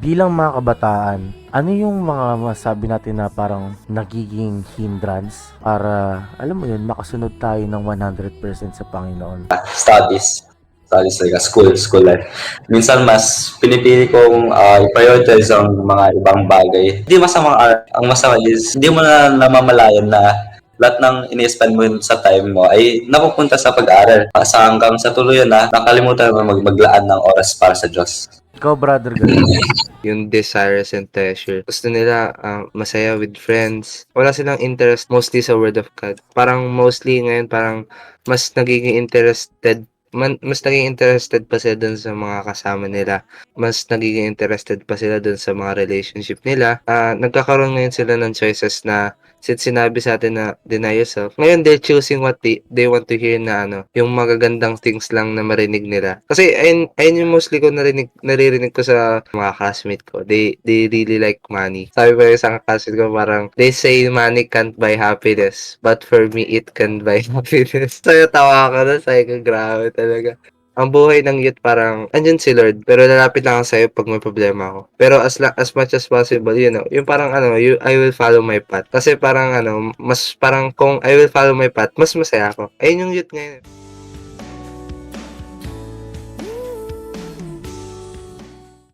bilang mga kabataan, ano yung mga masabi natin na parang nagiging hindrance para, alam mo yun, makasunod tayo ng 100% sa Panginoon? Studies like school life. Minsan mas pinipili kong i-prioritize ang mga ibang bagay. Hindi masamang art. Ang masama is hindi mo na namamalayan na lahat ng ini-spend mo sa time mo ay napupunta sa pag-aaral. Sa hanggang sa tuluyan na nakalimutan mo maglaan ng oras para sa Diyos. Ikaw, brother Glenn. Yung desires and pleasure. Gusto nila masaya with friends. Wala silang interest mostly sa Word of God. Parang mostly ngayon parang mas nagiging interested pa sila dun sa mga kasama nila. Mas nagiging interested pa sila dun sa mga relationship nila. Nagkakaroon ngayon sila ng choices na since sinabi sa atin na deny yourself. Ngayon they're choosing what they want to hear na yung magagandang things lang na marinig nila. Kasi ayun yung mostly ko naririnig ko sa mga classmate ko. They really like money. Sabi pa yung isang classmate ko parang they say money can't buy happiness but for me it can buy happiness. So tawa ako na sabi ko grabe talaga. Ang buhay ng youth parang andyan si Lord pero lalapit lang ako sa'yo pag may problema ako. Pero as much as possible, yung parang I will follow my path. Kasi parang mas parang kung I will follow my path, mas masaya ako. Ayun yung youth ngayon.